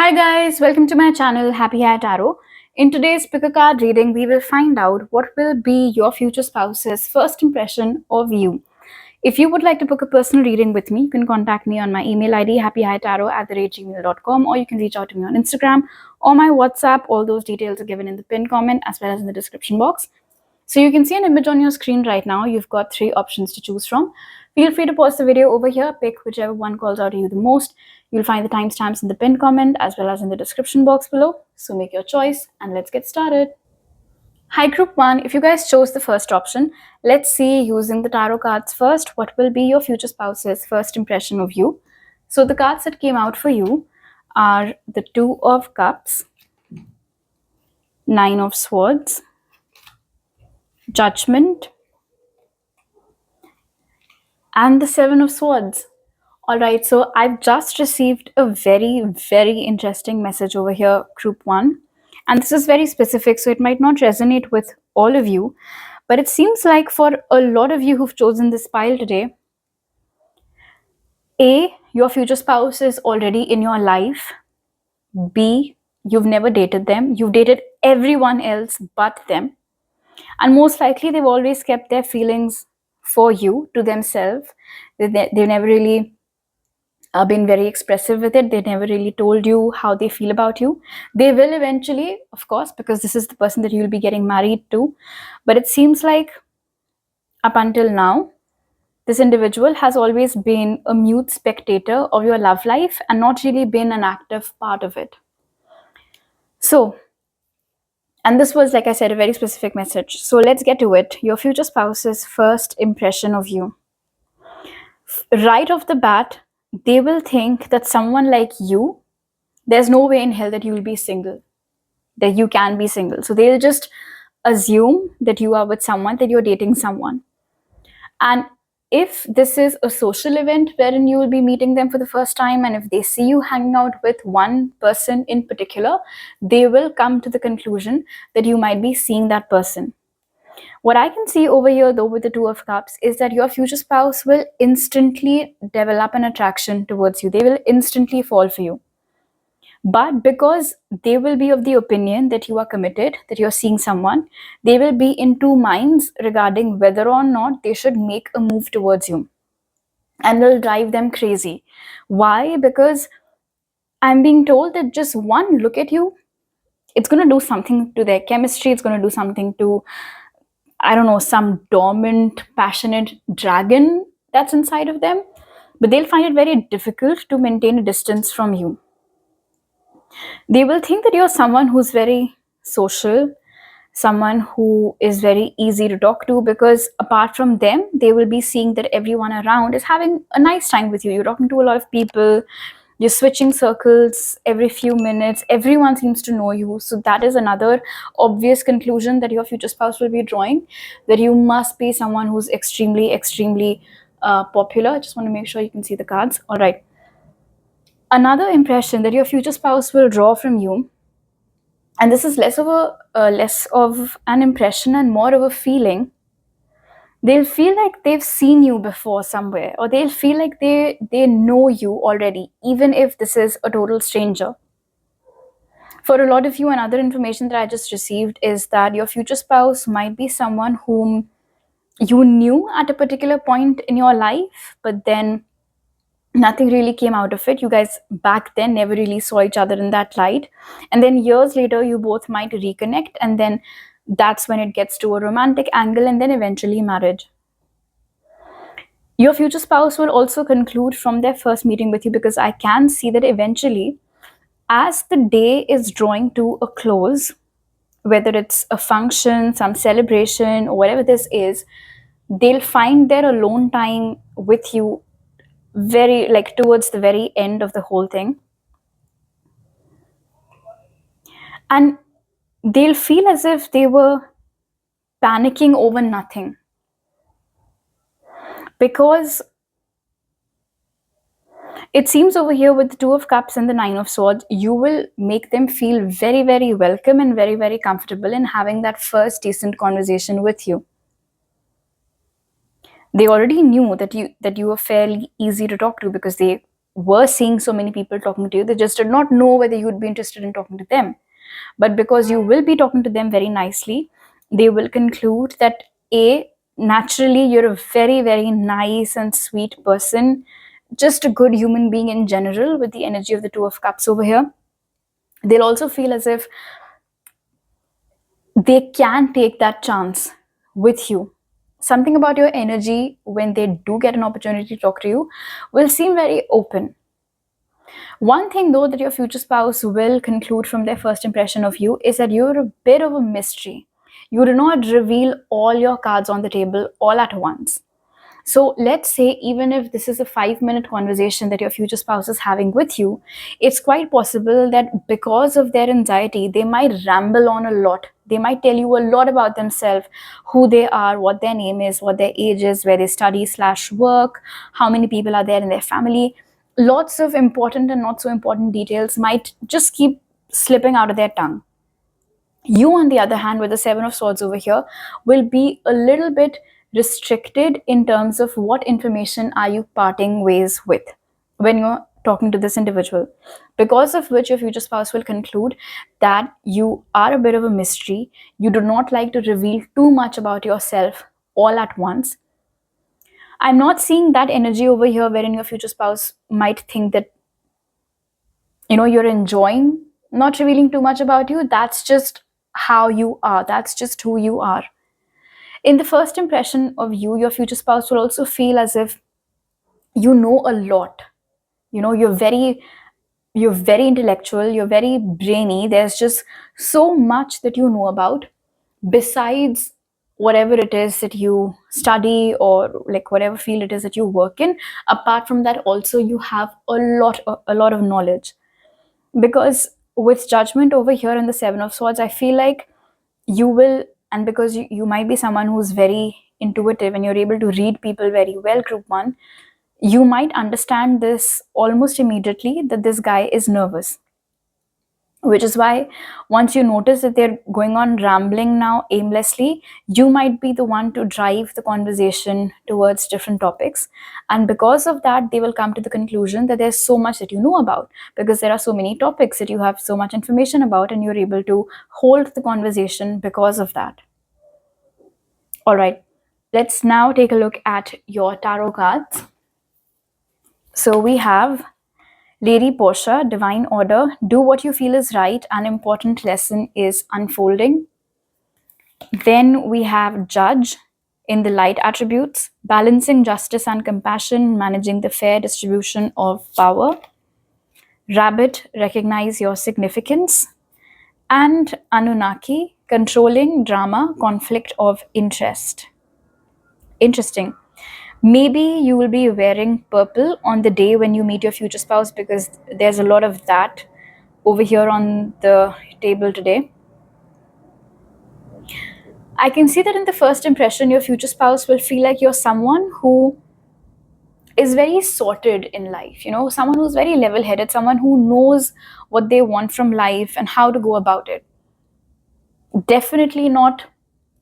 Hi guys, welcome to my channel Happy Hair Tarot. In today's pick a card reading, we will find out what will be your future spouse's first impression of you. If you would like to book a personal reading with me, you can contact me on my email ID happyhightarot@gmail.com, or you can reach out to me on Instagram or my WhatsApp. All those details are given in the pinned comment as well as in the description box. So you can see an image on your screen right now. You've got 3 options to choose from. Feel free to pause the video over here, pick whichever one calls out to you the most. You'll find the timestamps in the pinned comment as well as in the description box below. So make your choice and let's get started. Hi Group 1, if you guys chose the first option, let's see using the tarot cards first what will be your future spouse's first impression of you. So the cards that came out for you are the 2 of Cups, 9 of Swords, Judgment, and the 7 of Swords. Alright, so I've just received a very interesting message over here, Group 1. And this is very specific, so it might not resonate with all of you. But it seems like for a lot of you who've chosen this pile today, A, your future spouse is already in your life. B, you've never dated them. You've dated everyone else but them. And most likely they've always kept their feelings for you to themselves. They've never really been very expressive with it. They never really told you how they feel about you. They will eventually, of course, because this is the person that you'll be getting married to. But it seems like up until now, this individual has always been a mute spectator of your love life and not really been an active part of it. So, and this was, like I said, a very specific message. So let's get to it. Your future spouse's first impression of you. Right off the bat, they will think that someone like you, there's no way in hell that you will be single, that you can be single. So they'll just assume that you are with someone, that you're dating someone. And if this is a social event wherein you will be meeting them for the first time, and if they see you hanging out with one person in particular, they will come to the conclusion that you might be seeing that person. What I can see over here, though, with the 2 of Cups is that your future spouse will instantly develop an attraction towards you. They will instantly fall for you. But because they will be of the opinion that you are committed, that you're seeing someone, they will be in 2 minds regarding whether or not they should make a move towards you. And will drive them crazy. Why? Because I'm being told that just one look at you, it's going to do something to their chemistry. It's going to do something to, I don't know, some dormant, passionate dragon that's inside of them. But they'll find it very difficult to maintain a distance from you. They will think that you're someone who's very social, someone who is very easy to talk to, because apart from them, they will be seeing that everyone around is having a nice time with you. You're talking to a lot of people, you're switching circles every few minutes, everyone seems to know you. So that is another obvious conclusion that your future spouse will be drawing, that you must be someone who's extremely popular. I just want to make sure you can see the cards. All right. Another impression that your future spouse will draw from you, and this is less of an impression and more of a feeling, they'll feel like they've seen you before somewhere, or they'll feel like they know you already, even if this is a total stranger. For a lot of you, another information that I just received is that your future spouse might be someone whom you knew at a particular point in your life, but then nothing really came out of it. You guys back then never really saw each other in that light. And then years later, you both might reconnect, and then that's when it gets to a romantic angle, and then eventually marriage. Your future spouse will also conclude from their first meeting with you, because I can see that eventually, as the day is drawing to a close, whether it's a function, some celebration, or whatever this is, they'll find their alone time with you very, like, towards the very end of the whole thing. And they'll feel as if they were panicking over nothing. Because it seems over here with the 2 of Cups and the 9 of Swords, you will make them feel very welcome and very comfortable in having that first decent conversation with you. They already knew that you were fairly easy to talk to, because they were seeing so many people talking to you. They just did not know whether you would be interested in talking to them. But because you will be talking to them very nicely, they will conclude that naturally you're a very, very nice and sweet person, just a good human being in general, with the energy of the Two of Cups over here. They'll also feel as if they can take that chance with you. Something about your energy when they do get an opportunity to talk to you will seem very open. One thing though that your future spouse will conclude from their first impression of you is that you're a bit of a mystery. You do not reveal all your cards on the table all at once. So let's say even if this is a 5-minute conversation that your future spouse is having with you, it's quite possible that because of their anxiety, they might ramble on a lot. They might tell you a lot about themselves, who they are, what their name is, what their age is, where they study/work, how many people are there in their family. Lots of important and not so important details might just keep slipping out of their tongue. You, on the other hand, with the Seven of Swords over here, will be a little bit restricted in terms of what information are you parting ways with when you're talking to this individual, because of which your future spouse will conclude that you are a bit of a mystery. You do not like to reveal too much about yourself all at once. I'm not seeing that energy over here wherein your future spouse might think that you're enjoying not revealing too much about you. That's just how you are. That's just who you are. In the first impression of you, your future spouse will also feel as if you know a lot. You're very intellectual, you're very brainy. There's just so much that you know about, besides whatever it is that you study or like whatever field it is that you work in. Apart from that, also you have a lot of knowledge. Because with Judgment over here in the Seven of Swords, I feel like you will, and because you might be someone who's very intuitive and you're able to read people very well, Group 1, you might understand this almost immediately, that this guy is nervous. Which is why once you notice that they're going on rambling now aimlessly, you might be the one to drive the conversation towards different topics. And because of that, they will come to the conclusion that there's so much that you know about, because there are so many topics that you have so much information about, and you're able to hold the conversation because of that. All right, let's now take a look at your tarot cards. So we have Lady Portia, Divine Order, do what you feel is right, an important lesson is unfolding. Then we have Judge in the light attributes, balancing justice and compassion, managing the fair distribution of power. Rabbit, recognize your significance. And Anunnaki, controlling drama, conflict of interest. Interesting. Maybe you will be wearing purple on the day when you meet your future spouse, because there's a lot of that over here on the table today. I can see that in the first impression, your future spouse will feel like you're someone who is very sorted in life, someone who's very level-headed, someone who knows what they want from life and how to go about it. Definitely not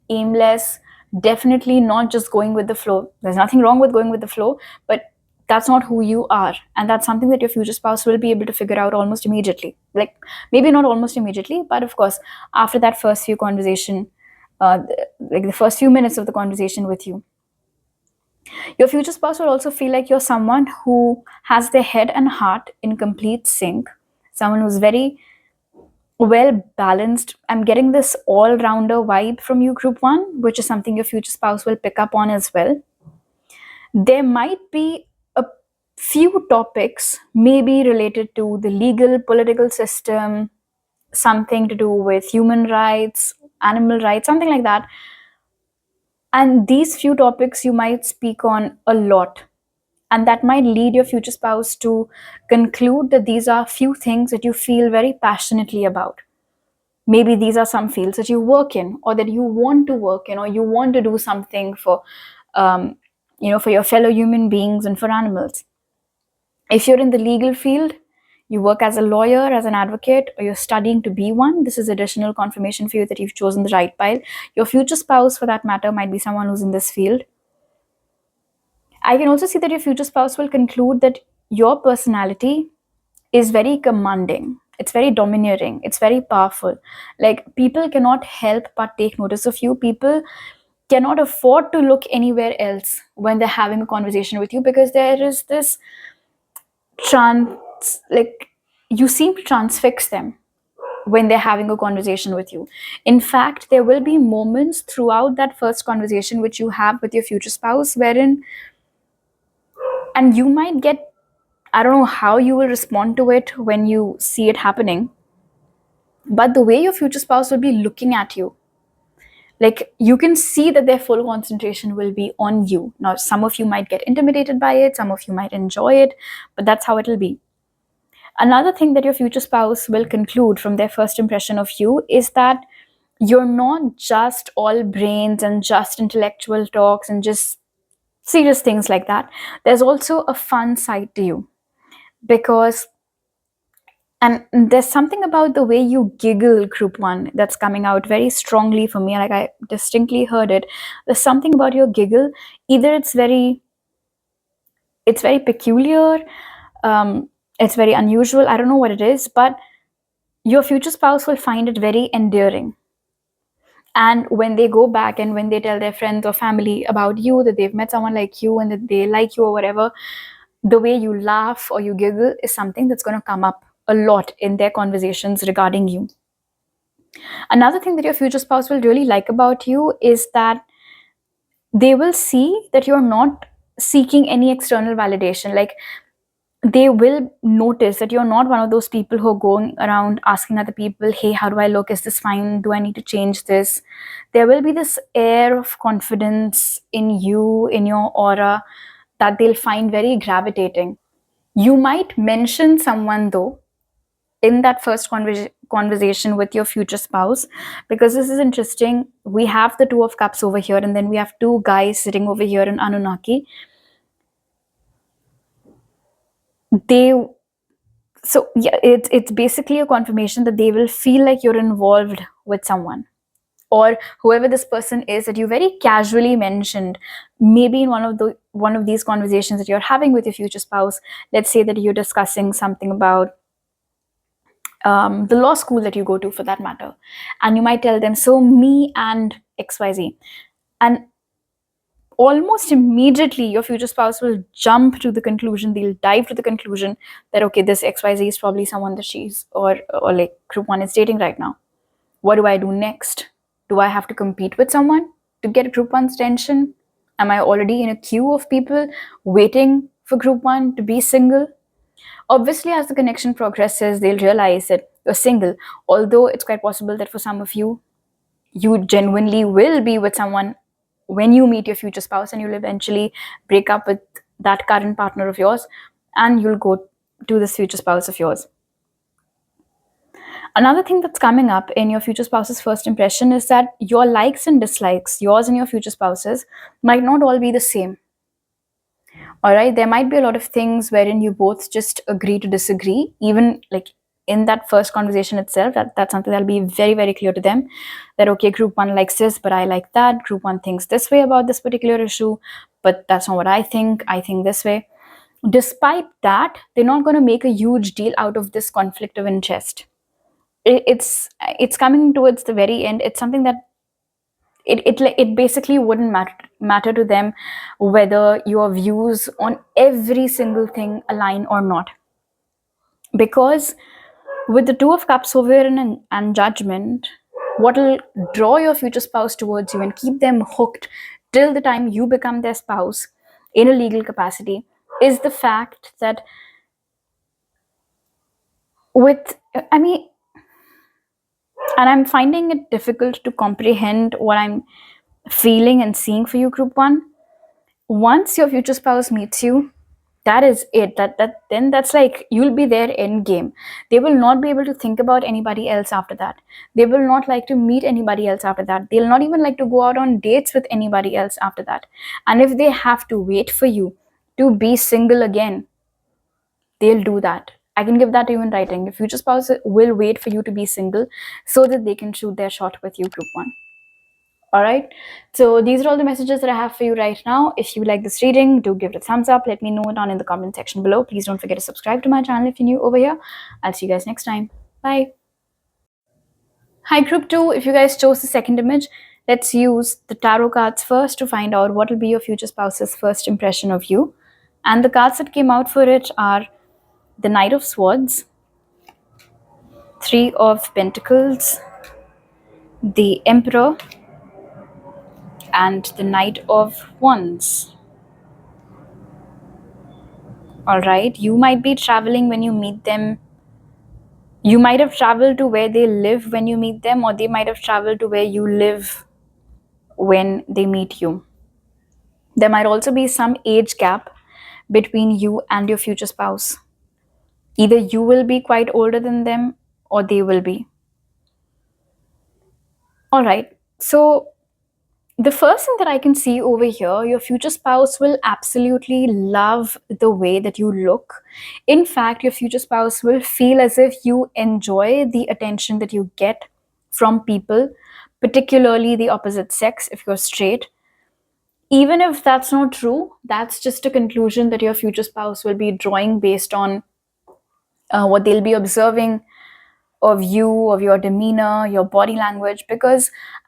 aimless, definitely not just going with the flow. There's nothing wrong with going with the flow, but that's not who you are. And that's something that your future spouse will be able to figure out almost immediately. Like, maybe not almost immediately, but of course, after that first few conversation, like the first few minutes of the conversation with you. Your future spouse will also feel like you're someone who has their head and heart in complete sync, someone who's very well balanced. I'm getting this all-rounder vibe from you, Group 1, which is something your future spouse will pick up on as well. There might be a few topics maybe related to the legal, political system, something to do with human rights, animal rights, something like that. And these few topics you might speak on a lot. And that might lead your future spouse to conclude that these are few things that you feel very passionately about. Maybe these are some fields that you work in, or that you want to work in, or you want to do something for, for your fellow human beings and for animals. If you're in the legal field, you work as a lawyer, as an advocate, or you're studying to be one, this is additional confirmation for you that you've chosen the right pile. Your future spouse, for that matter, might be someone who's in this field. I can also see that your future spouse will conclude that your personality is very commanding. It's very domineering. It's very powerful. Like, people cannot help but take notice of you. People cannot afford to look anywhere else when they're having a conversation with you, because there is this like, you seem to transfix them when they're having a conversation with you. In fact, there will be moments throughout that first conversation which you have with your future spouse wherein, and you might get, I don't know how you will respond to it when you see it happening, but the way your future spouse will be looking at you, like, you can see that their full concentration will be on you. Now, some of you might get intimidated by it, some of you might enjoy it, but that's how it'll be. Another thing that your future spouse will conclude from their first impression of you is that you're not just all brains and just intellectual talks and just serious things like that. There's also a fun side to you, because, and there's something about the way you giggle, group one, that's coming out very strongly for me. Like, I distinctly heard it. There's something about your giggle. Either it's very peculiar, it's very unusual. I don't know what it is, but your future spouse will find it very endearing. And when they go back and when they tell their friends or family about you, that they've met someone like you and that they like you or whatever, the way you laugh or you giggle is something that's going to come up a lot in their conversations regarding you. Another thing that your future spouse will really like about you is that they will see that you're not seeking any external validation. Like, they will notice that you're not one of those people who are going around asking other people, hey, how do I look? Is this fine? Do I need to change this? There will be this air of confidence in you, in your aura, that they'll find very gravitating. You might mention someone, though, in that first conversation with your future spouse, because this is interesting. We have the Two of Cups over here, and then we have two guys sitting over here in Anunnaki. So yeah, it's basically a confirmation that they will feel like you're involved with someone, or whoever this person is that you very casually mentioned, maybe in one of these conversations that you're having with your future spouse. Let's say that you're discussing something about the law school that you go to, for that matter, and you might tell them, so me and XYZ, and almost immediately your future spouse will jump to the conclusion, they'll dive to the conclusion that, okay, this XYZ is probably someone that she's or like group one is dating right now. What do I do next? Do I have to compete with someone to get group one's attention? Am I already in a queue of people waiting for group one to be single? Obviously, as the connection progresses, they'll realize that you're single, although it's quite possible that for some of you, you genuinely will be with someone when you meet your future spouse, and you'll eventually break up with that current partner of yours and you'll go to this future spouse of yours. Another thing that's coming up in your future spouse's first impression is that your likes and dislikes, yours and your future spouse's, might not all be the same. All right, there might be a lot of things wherein you both just agree to disagree, even like in that first conversation itself. That's something that'll be very, very clear to them, that okay, group one likes this, but I like that. Group one thinks this way about this particular issue, but that's not what I think this way. Despite that, they're not going to make a huge deal out of this conflict of interest. It's coming towards the very end. It's something that it basically wouldn't matter to them whether your views on every single thing align or not, because with the Two of Cups, sovereign and judgment, what will draw your future spouse towards you and keep them hooked till the time you become their spouse in a legal capacity is the fact that and I'm finding it difficult to comprehend what I'm feeling and seeing for you, group one. Once your future spouse meets you, that is it. Then that's like you'll be their end game. They will not be able to think about anybody else after that. They will not like to meet anybody else after that. They'll not even like to go out on dates with anybody else after that. And if they have to wait for you to be single again, they'll do that. I can give that to you in writing. Your future spouse will wait for you to be single so that they can shoot their shot with you, group one. All right. So these are all the messages that I have for you right now. If you like this reading, do give it a thumbs up. Let me know down in the comment section below. Please don't forget to subscribe to my channel if you're new over here. I'll see you guys next time. Bye. Hi, group 2. If you guys chose the second image, let's use the tarot cards first to find out what will be your future spouse's first impression of you. And the cards that came out for it are the Knight of Swords, Three of Pentacles, the Emperor, and the Knight of Wands. All right, you might be traveling when you meet them. You might have traveled to where they live when you meet them, or they might have traveled to where you live when they meet you. There might also be some age gap between you and your future spouse. Either you will be quite older than them or they will be. All right, so the first thing that I can see over here, your future spouse will absolutely love the way that you look. In fact, your future spouse will feel as if you enjoy the attention that you get from people, particularly the opposite sex if you're straight. Even if that's not true, that's just a conclusion that your future spouse will be drawing based on what they'll be observing of you, of your demeanor, your body language,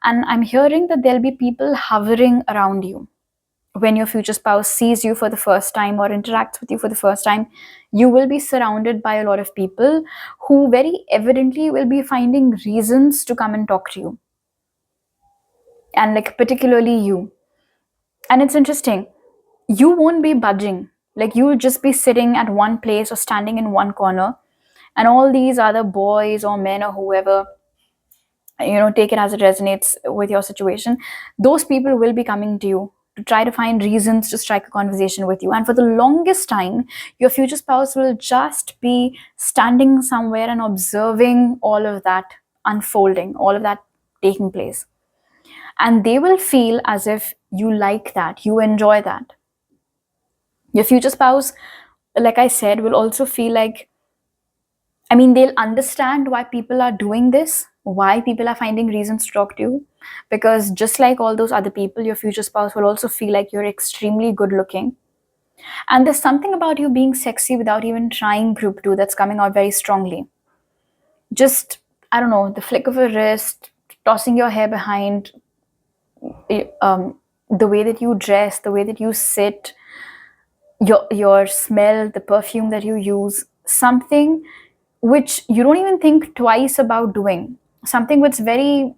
and I'm hearing that there'll be people hovering around you. When your future spouse sees you for the first time or interacts with you for the first time, you will be surrounded by a lot of people who very evidently will be finding reasons to come and talk to you. And like particularly you. And it's interesting, you won't be budging. Like you will just be sitting at one place or standing in one corner, and all these other boys or men or whoever, take it as it resonates with your situation, those people will be coming to you to try to find reasons to strike a conversation with you. And for the longest time, your future spouse will just be standing somewhere and observing all of that unfolding, all of that taking place. And they will feel as if you like that, you enjoy that. Your future spouse, like I said, will also feel like, they'll understand why people are doing this, why people are finding reasons to talk to you. Because just like all those other people, your future spouse will also feel like you're extremely good looking. And there's something about you being sexy without even trying, group 2, that's coming out very strongly. Just, I don't know, the flick of a wrist, tossing your hair behind, the way that you dress, the way that you sit, your smell, the perfume that you use, something which you don't even think twice about doing, something which very,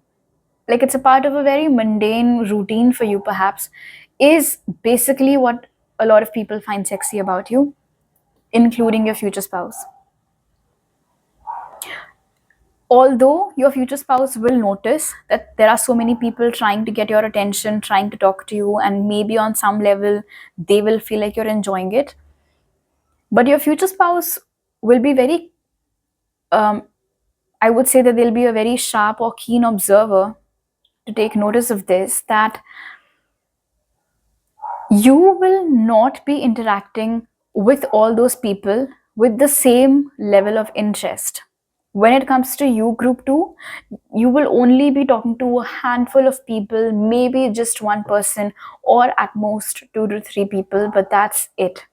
like it's a part of a very mundane routine for you perhaps, is basically what a lot of people find sexy about you, including your future spouse. Although your future spouse will notice that there are so many people trying to get your attention, trying to talk to you, and maybe on some level they will feel like you're enjoying it, but your future spouse will be very, I would say that they'll be a very sharp or keen observer to take notice of this, that you will not be interacting with all those people with the same level of interest. When it comes to you, group 2, you will only be talking to a handful of people, maybe just one person, or at most 2 to 3 people, but that's it.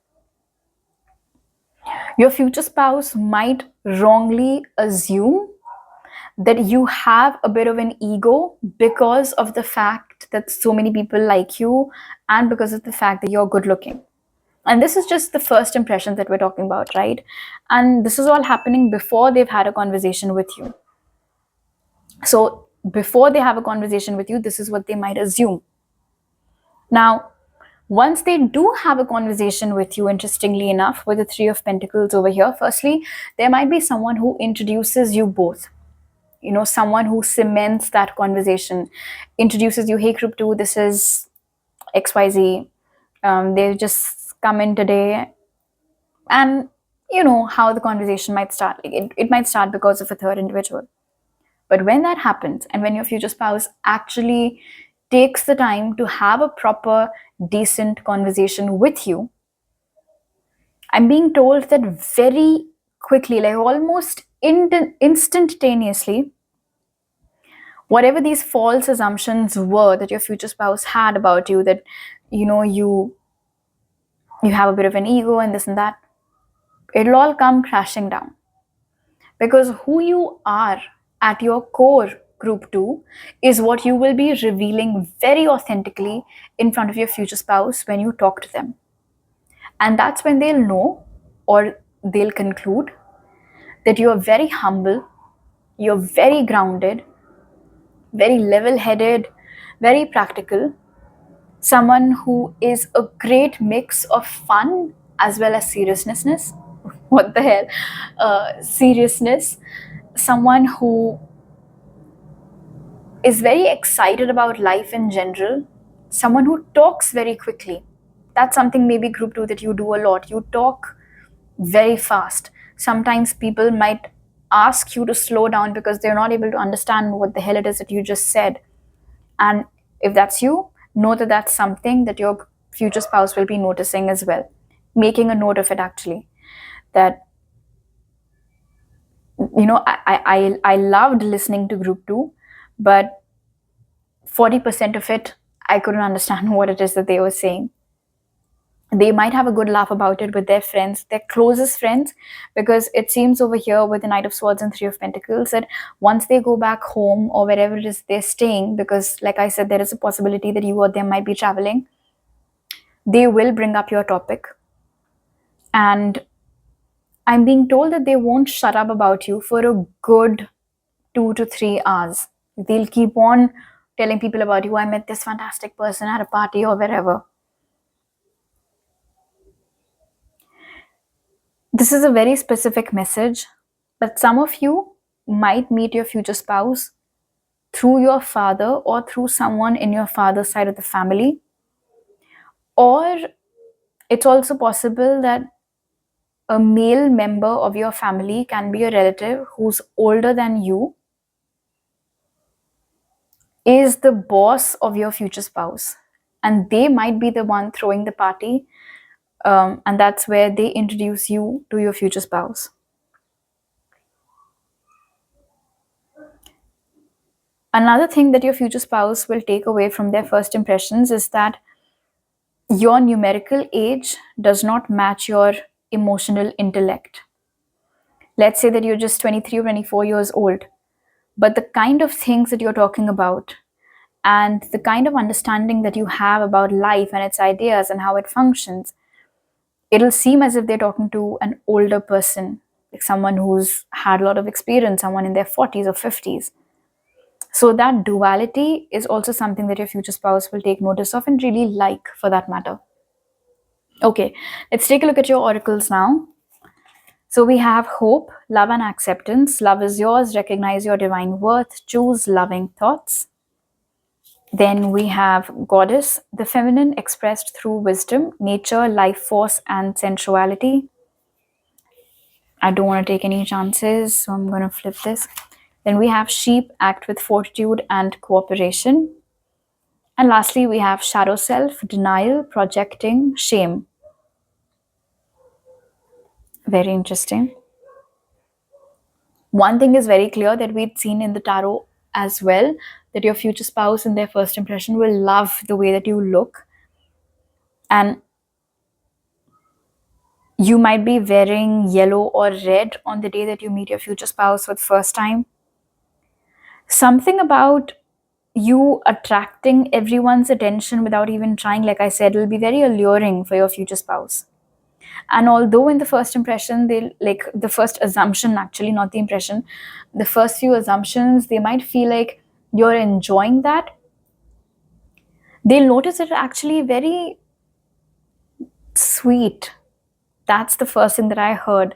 Your future spouse might wrongly assume that you have a bit of an ego because of the fact that so many people like you, and because of the fact that you're good looking. And this is just the first impression that we're talking about, right? And this is all happening before they've had a conversation with you. So before they have a conversation with you, this is what they might assume. Now, once they do have a conversation with you, interestingly enough, with the Three of Pentacles over here, firstly, there might be someone who introduces you both. Someone who cements that conversation, introduces you, hey, group 2, this is XYZ. They've just come in today. And you know how the conversation might start. It might start because of a third individual. But when that happens, and when your future spouse actually takes the time to have a proper, decent conversation with you, I'm being told that very quickly, like almost instantaneously, Whatever these false assumptions were that your future spouse had about you, that you have a bit of an ego and this and that, it'll all come crashing down. Because who you are at your core, group 2, is what you will be revealing very authentically in front of your future spouse when you talk to them. And that's when they'll know, or they'll conclude, that you are very humble, you're very grounded, very level headed, very practical, someone who is a great mix of fun as well as seriousness. What the hell? Seriousness. Someone who is very excited about life in general, someone who talks very quickly. That's something maybe group 2 that you do a lot. You talk very fast. Sometimes people might ask you to slow down because they're not able to understand what the hell it is that you just said. And if that's you, know that that's something that your future spouse will be noticing as well. Making a note of it, actually. That, I loved listening to group 2, but 40% of it, I couldn't understand what it is that they were saying. They might have a good laugh about it with their friends, their closest friends, because it seems over here with the Knight of Swords and Three of Pentacles that once they go back home or wherever it is they're staying, because like I said, there is a possibility that you or them might be traveling, they will bring up your topic. And I'm being told that they won't shut up about you for a good 2 to 3 hours. They'll keep on telling people about you. I met this fantastic person at a party or wherever. This is a very specific message, but some of you might meet your future spouse through your father or through someone in your father's side of the family. Or it's also possible that a male member of your family can be a relative who's older than you, is the boss of your future spouse, and they might be the one throwing the party, and that's where they introduce you to your future spouse. Another thing that your future spouse will take away from their first impressions is that your numerical age does not match your emotional intellect. Let's say that you're just 23 or 24 years old, but the kind of things that you're talking about and the kind of understanding that you have about life and its ideas and how it functions, it'll seem as if they're talking to an older person, like someone who's had a lot of experience, someone in their 40s or 50s. So that duality is also something that your future spouse will take notice of and really like, for that matter. Okay, let's take a look at your oracles now. So we have hope, love and acceptance. Love is yours. Recognize your divine worth. Choose loving thoughts. Then we have goddess, the feminine expressed through wisdom, nature, life force, and sensuality. I don't want to take any chances, so I'm going to flip this. Then we have sheep, act with fortitude and cooperation. And lastly, we have shadow self, denial, projecting, shame. Very interesting. One thing is very clear that we'd seen in the tarot as well, that your future spouse in their first impression will love the way that you look. And you might be wearing yellow or red on the day that you meet your future spouse for the first time. Something about you attracting everyone's attention without even trying, like I said, will be very alluring for your future spouse. And although in the first impression, they'll, like the first assumption, actually, not the impression, the first few assumptions, they might feel like you're enjoying that. They'll notice it actually very sweet. That's the first thing that I heard.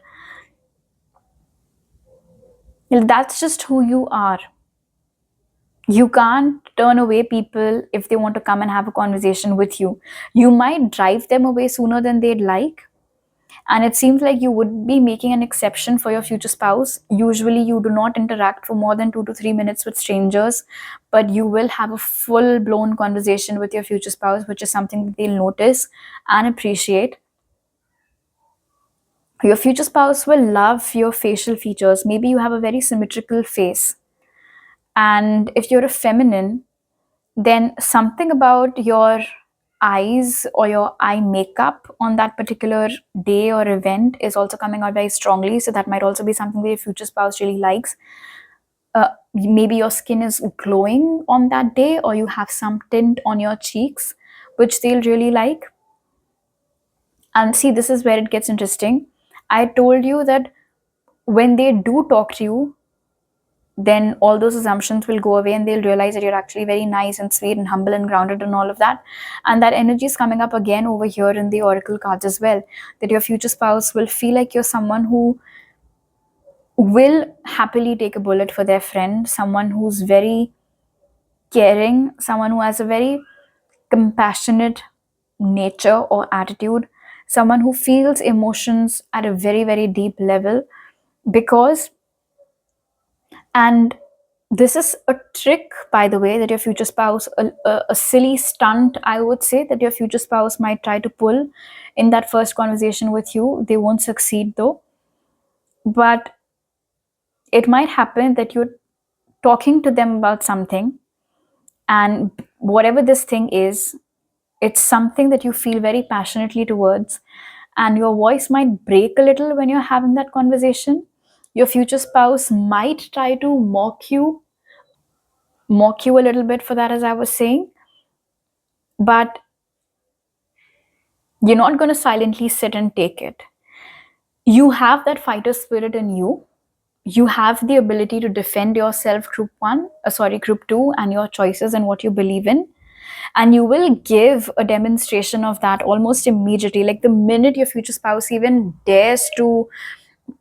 That's just who you are. You can't turn away people if they want to come and have a conversation with you. You might drive them away sooner than they'd like. And it seems like you would be making an exception for your future spouse. Usually you do not interact for more than 2 to 3 minutes with strangers, but you will have a full-blown conversation with your future spouse, which is something that they'll notice and appreciate. Your future spouse will love your facial features. Maybe you have a very symmetrical face. And if you're a feminine, then something about your eyes or your eye makeup on that particular day or event is also coming out very strongly. So that might also be something that your future spouse really likes. Maybe your skin is glowing on that day, or you have some tint on your cheeks, which they'll really like. And see, this is where it gets interesting. I told you that when they do talk to you, then all those assumptions will go away and they'll realize that you're actually very nice and sweet and humble and grounded and all of that. And that energy is coming up again over here in the oracle cards as well, that your future spouse will feel like you're someone who will happily take a bullet for their friend, someone who's very caring, someone who has a very compassionate nature or attitude, someone who feels emotions at a very, very deep level. Because, and this is a trick, by the way, that your future spouse, a silly stunt, I would say, that your future spouse might try to pull in that first conversation with you. They won't succeed though. But it might happen that you're talking to them about something, and whatever this thing is, it's something that you feel very passionately towards, and your voice might break a little when you're having that conversation. Your future spouse might try to mock you a little bit for that, as I was saying, but you're not going to silently sit and take it. You have that fighter spirit in you. You have the ability to defend yourself, group 2, and your choices and what you believe in. And you will give a demonstration of that almost immediately. Like the minute your future spouse even dares to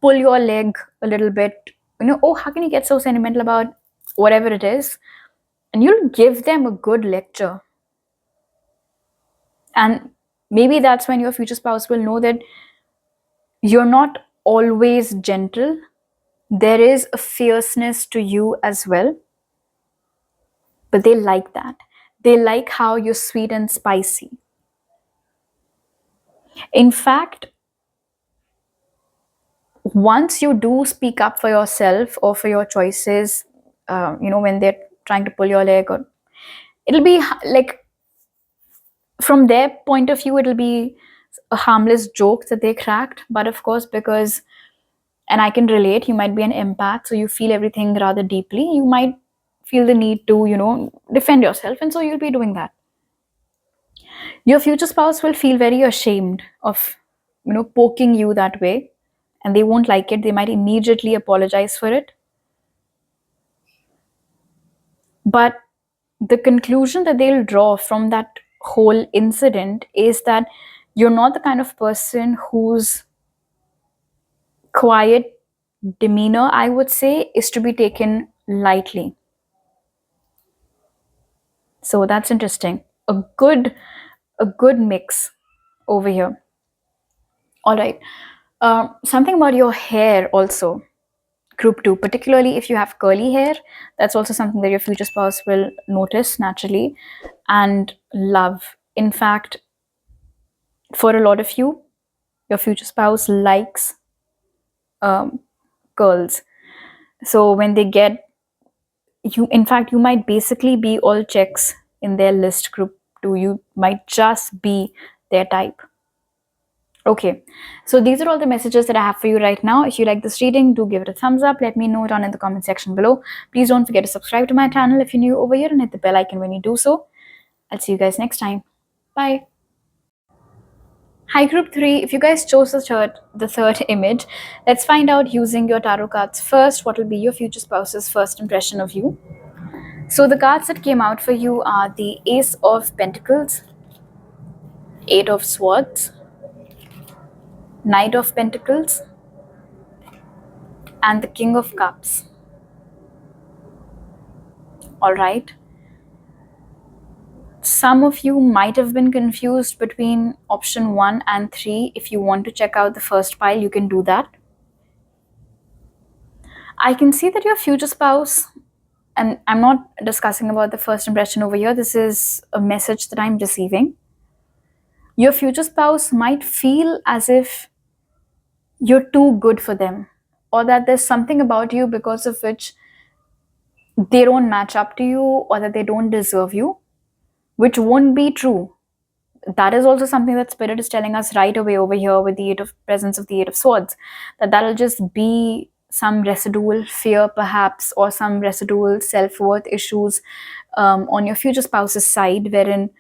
pull your leg a little bit, oh, how can you get so sentimental about whatever it is? And you'll give them a good lecture. And maybe that's when your future spouse will know that you're not always gentle. There is a fierceness to you as well. But they like that. They like how you're sweet and spicy. In fact, once you do speak up for yourself or for your choices, when they're trying to pull your leg, or it'll be like, from their point of view, it'll be a harmless joke that they cracked. But of course, because, and I can relate, you might be an empath, so you feel everything rather deeply. You might feel the need to, defend yourself, and so you'll be doing that. Your future spouse will feel very ashamed of, poking you that way, and they won't like it. They might immediately apologize for it. But the conclusion that they'll draw from that whole incident is that you're not the kind of person whose quiet demeanor, I would say, is to be taken lightly. So that's interesting. A good mix over here. All right. Something about your hair also. Group 2, particularly if you have curly hair, that's also something that your future spouse will notice naturally and love. In fact, for a lot of you, your future spouse likes curls. So when they get you, in fact, you might basically be all checks in their list. Group 2, you might just be their type. Okay, so these are all the messages that I have for you right now. If you like this reading, do give it a thumbs up. Let me know down in the comment section below. Please don't forget to subscribe to my channel if you're new over here, and hit the bell icon when you do so. I'll see you guys next time. Bye. Hi group 3, if you guys chose the third image, let's find out using your tarot cards first what will be your future spouse's first impression of you. So the cards that came out for you are the Ace of Pentacles, Eight of Swords, Knight of Pentacles, and the King of Cups. All right. Some of you might have been confused between option 1 and 3. If you want to check out the first pile, you can do that. I can see that your future spouse, and I'm not discussing about the first impression over here, this is a message that I'm receiving. Your future spouse might feel as if you're too good for them, or that there's something about you because of which they don't match up to you or that they don't deserve you, which won't be true. That is also something that Spirit is telling us right away over here with the presence of the Eight of Swords, that that'll just be some residual fear perhaps, or some residual self-worth issues on your future spouse's side, wherein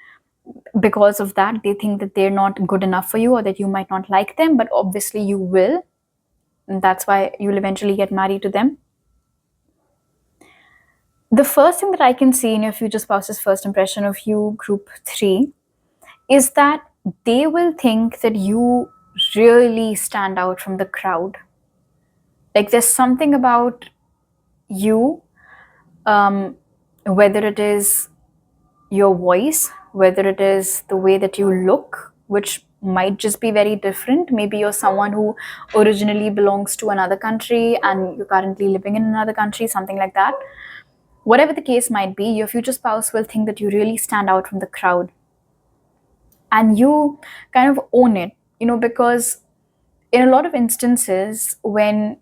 because of that they think that they're not good enough for you or that you might not like them, but obviously you will. And that's why you'll eventually get married to them. The first thing that I can see in your future spouse's first impression of you, group 3, is that they will think that you really stand out from the crowd. Like there's something about you, whether it is your voice, whether it is the way that you look, which might just be very different. Maybe you're someone who originally belongs to another country and you're currently living in another country, something like that. Whatever the case might be, your future spouse will think that you really stand out from the crowd. And you kind of own it, because in a lot of instances, when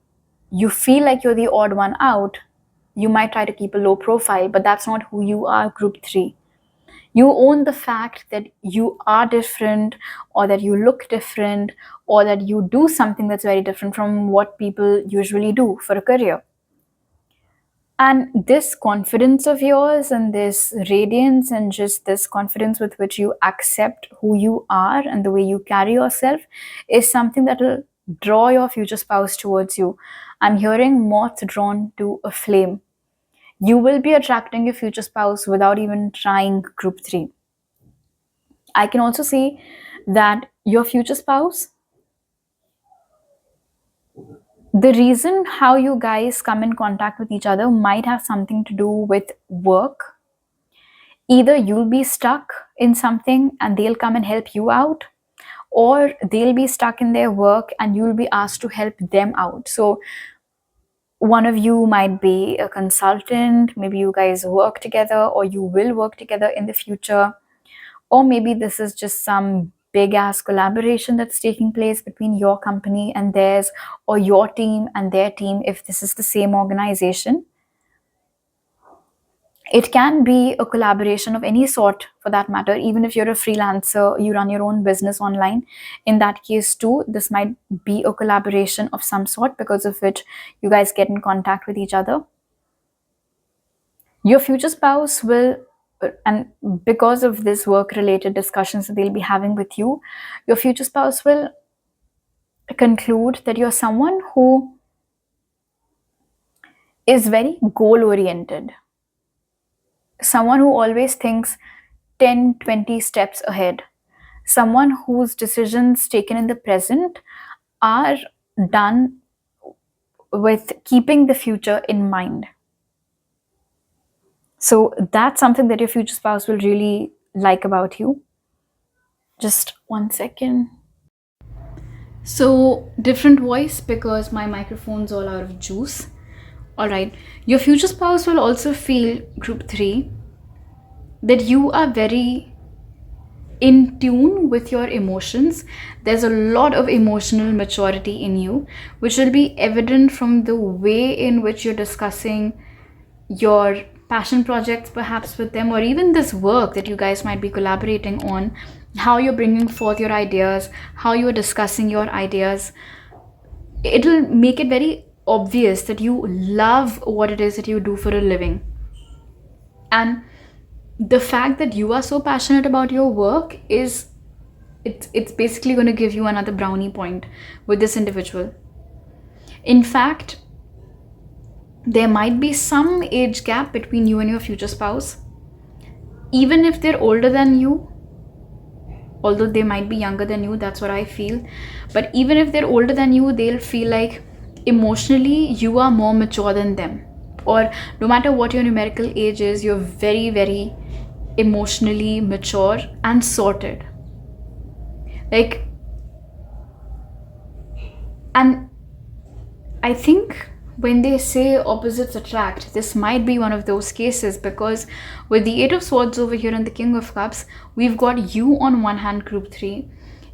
you feel like you're the odd one out, you might try to keep a low profile, but that's not who you are, group 3. You own the fact that you are different, or that you look different, or that you do something that's very different from what people usually do for a career. And this confidence of yours and this radiance and just this confidence with which you accept who you are and the way you carry yourself is something that will draw your future spouse towards you. I'm hearing moth drawn to a flame. You will be attracting your future spouse without even trying, group 3. I can also see that your future spouse, the reason how you guys come in contact with each other might have something to do with work. Either you'll be stuck in something and they'll come and help you out, or they'll be stuck in their work and you'll be asked to help them out. So one of you might be a consultant, maybe you guys work together, or you will work together in the future, or maybe this is just some big ass collaboration that's taking place between your company and theirs, or your team and their team if this is the same organization. It can be a collaboration of any sort for that matter, even if you're a freelancer, you run your own business online. In that case too, this might be a collaboration of some sort because of which you guys get in contact with each other. Your future spouse will, and because of this work-related discussions that they'll be having with you, your future spouse will conclude that you're someone who is very goal-oriented. Someone who always thinks 10, 20 steps ahead. Someone whose decisions taken in the present are done with keeping the future in mind. So that's something that your future spouse will really like about you. Just 1 second. So different voice because my microphone's all out of juice. Alright, your future spouse will also feel, group 3, that you are very in tune with your emotions. There's a lot of emotional maturity in you, which will be evident from the way in which you're discussing your passion projects perhaps with them, or even this work that you guys might be collaborating on, how you're bringing forth your ideas, how you're discussing your ideas. It'll make it very obvious that you love what it is that you do for a living. And the fact that you are so passionate about your work is, it's basically going to give you another brownie point with this individual. In fact, there might be some age gap between you and your future spouse. Even if they're older than you, although they might be younger than you, that's what I feel. But even if they're older than you, they'll feel like emotionally you are more mature than them. Or no matter what your numerical age is, you're very, very emotionally mature and sorted. Like, and I think when they say opposites attract, this might be one of those cases, because with the Eight of Swords over here and the King of Cups, we've got you on one hand, group 3,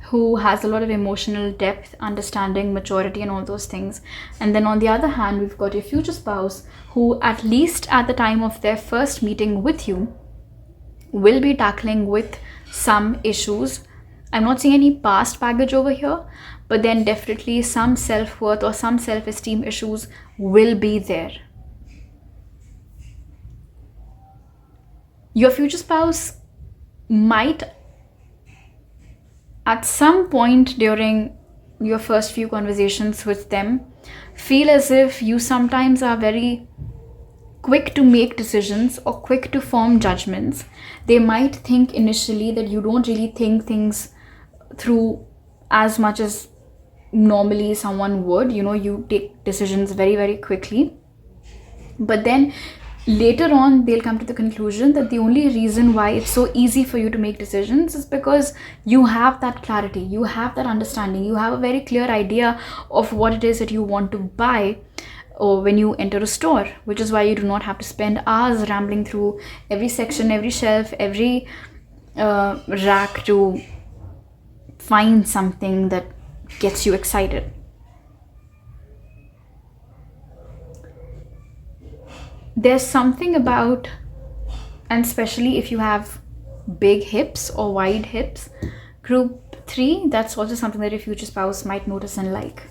who has a lot of emotional depth, understanding, maturity, and all those things. And then on the other hand, we've got your future spouse who, at least at the time of their first meeting with you, will be tackling with some issues. I'm not seeing any past baggage over here, but then definitely some self-worth or some self-esteem issues will be there. Your future spouse might, at some point during your first few conversations with them, feel as if you sometimes are very quick to make decisions or quick to form judgments. They might think initially that you don't really think things through as much as normally someone would. You take decisions very, very quickly. But then later on, they'll come to the conclusion that the only reason why it's so easy for you to make decisions is because you have that clarity, you have that understanding, you have a very clear idea of what it is that you want to buy or when you enter a store, which is why you do not have to spend hours rambling through every section, every shelf, every rack to find something that gets you excited. There's something about, and especially if you have big hips or wide hips, group 3, that's also something that your future spouse might notice and like.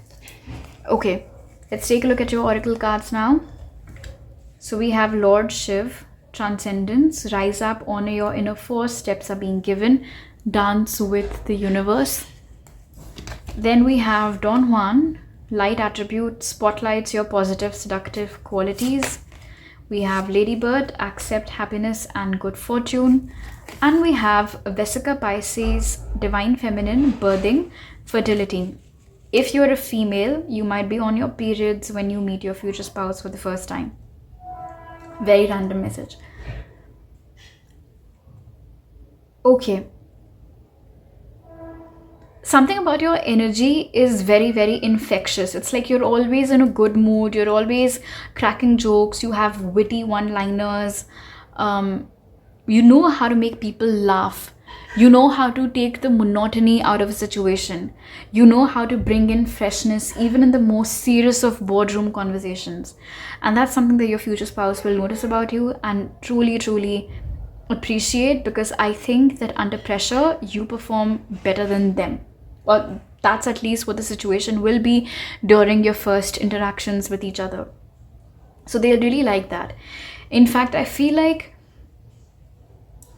Okay, let's take a look at your oracle cards now. So we have Lord Shiv, transcendence, rise up, honor your inner force, steps are being given, dance with the universe. Then we have Don Juan, light attribute, spotlights your positive, seductive qualities. We have Ladybird, accept happiness and good fortune. And we have Vesica Pisces, divine feminine, birthing, fertility. If you're a female, you might be on your periods when you meet your future spouse for the first time. Very random message. Okay. Something about your energy is very, very infectious. It's like you're always in a good mood. You're always cracking jokes. You have witty one-liners. You know how to make people laugh. You know how to take the monotony out of a situation. You know how to bring in freshness even in the most serious of boardroom conversations. And that's something that your future spouse will notice about you and truly, truly appreciate, because I think that under pressure, you perform better than them. Or that's at least what the situation will be during your first interactions with each other. So they'll really like that. In fact, I feel like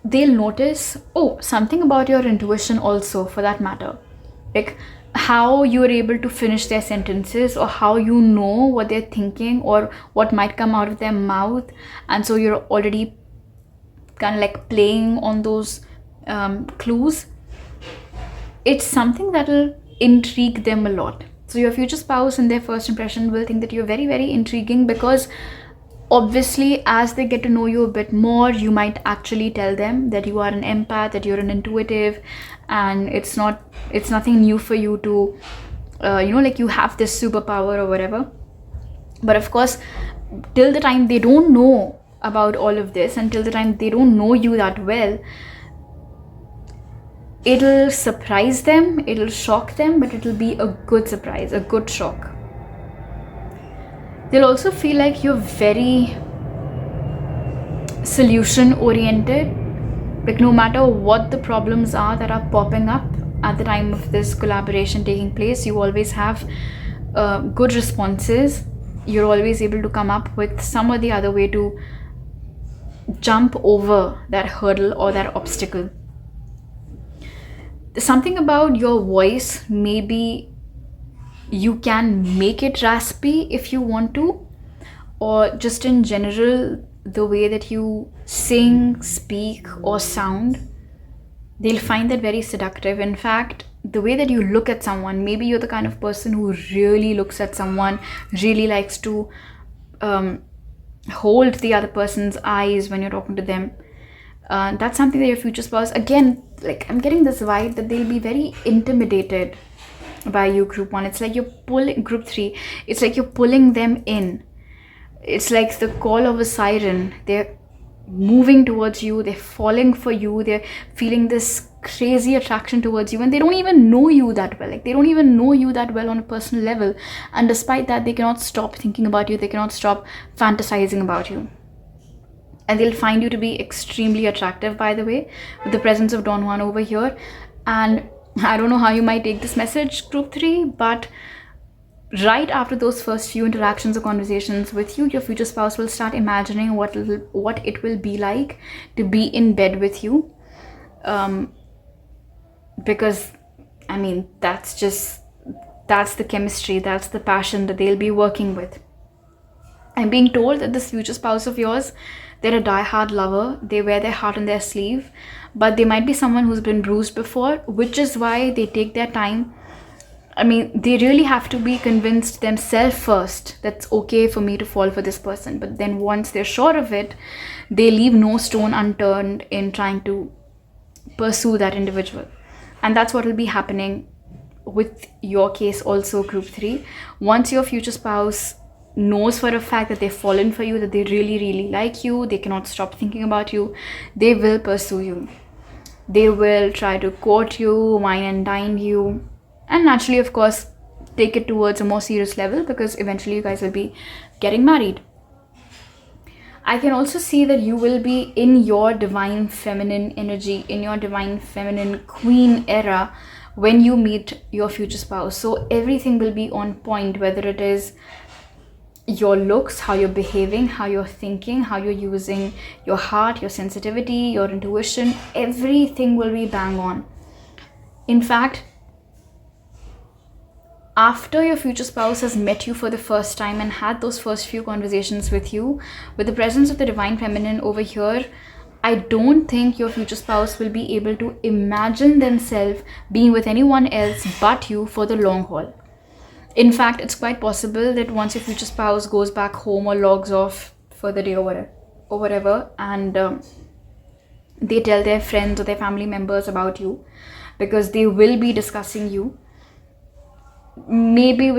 they'll notice, something about your intuition also, for that matter. Like how you're able to finish their sentences, or how you know what they're thinking or what might come out of their mouth. And so you're already kind of like playing on those clues. It's something that will intrigue them a lot. So your future spouse in their first impression will think that you're very, very intriguing, because obviously as they get to know you a bit more, you might actually tell them that you are an empath, that you're an intuitive, and it's nothing new for you to like you have this superpower or whatever. But of course, till the time they don't know about all of this, until the time they don't know you that well, it'll surprise them, it'll shock them, but it'll be a good surprise, a good shock. They'll also feel like you're very solution oriented. Like no matter what the problems are that are popping up at the time of this collaboration taking place, you always have good responses. You're always able to come up with some or the other way to jump over that hurdle or that obstacle. Something about your voice, maybe you can make it raspy if you want to, or just in general, the way that you sing, speak, or sound, they'll find that very seductive. In fact, the way that you look at someone, maybe you're the kind of person who really looks at someone, really likes to hold the other person's eyes when you're talking to them. That's something that your future spouse, again, like I'm getting this vibe that they'll be very intimidated by you, group 1. It's like you're pulling, group 3, it's like you're pulling them in. It's like the call of a siren. They're moving towards you, they're falling for you, they're feeling this crazy attraction towards you, and they don't even know you that well. Like, they don't even know you that well on a personal level, and despite that, they cannot stop thinking about you, they cannot stop fantasizing about you. And they'll find you to be extremely attractive, by the way, with the presence of Don Juan over here. And I don't know how you might take this message, group 3, but right after those first few interactions or conversations with you, your future spouse will start imagining what it will be like to be in bed with you. Because, I mean, that's the chemistry, that's the passion that they'll be working with. I'm being told that this future spouse of yours, they're a die-hard lover. They wear their heart on their sleeve, but they might be someone who's been bruised before, which is why they take their time. I mean, they really have to be convinced themselves first that's okay for me to fall for this person. But then once they're sure of it, they leave no stone unturned in trying to pursue that individual. And that's what will be happening with your case also, group 3. Once your future spouse knows for a fact that they've fallen for you, that they really, really like you, they cannot stop thinking about you, they will pursue you. They will try to court you, wine and dine you, and naturally, of course, take it towards a more serious level, because eventually you guys will be getting married. I can also see that you will be in your divine feminine energy, in your divine feminine queen era when you meet your future spouse. So everything will be on point, whether it is your looks, how you're behaving, how you're thinking, how you're using your heart, your sensitivity, your intuition, everything will be bang on. In fact, after your future spouse has met you for the first time and had those first few conversations with you, with the presence of the divine feminine over here, I don't think your future spouse will be able to imagine themselves being with anyone else but you for the long haul. In fact, it's quite possible that once your future spouse goes back home or logs off for the day or whatever, and they tell their friends or their family members about you, because they will be discussing you, maybe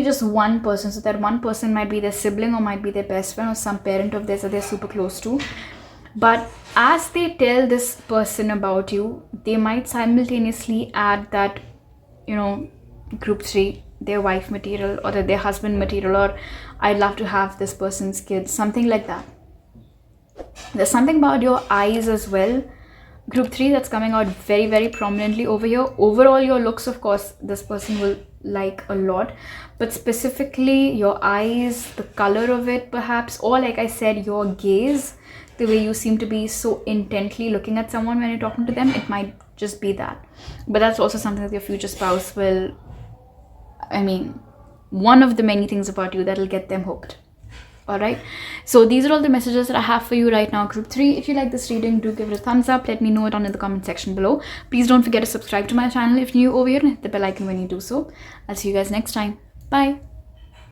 just one person. So that one person might be their sibling, or might be their best friend, or some parent of theirs that they're super close to. But as they tell this person about you, they might simultaneously add that, you know, group 3, their wife material, or their husband material, or I'd love to have this person's kids, something like that. There's something about your eyes as well, group 3, that's coming out very, very prominently over here. Overall, your looks, of course, this person will like a lot, but specifically your eyes, the color of it perhaps, or like I said, your gaze, the way you seem to be so intently looking at someone when you're talking to them, it might just be that. But that's also something that your future spouse will, I mean, one of the many things about you that'll get them hooked. Alright, so these are all the messages that I have for you right now, group 3. If you like this reading, do give it a thumbs up. Let me know it down in the comment section below. Please don't forget to subscribe to my channel if you're new over here, and hit the bell icon when you do so. I'll see you guys next time. Bye.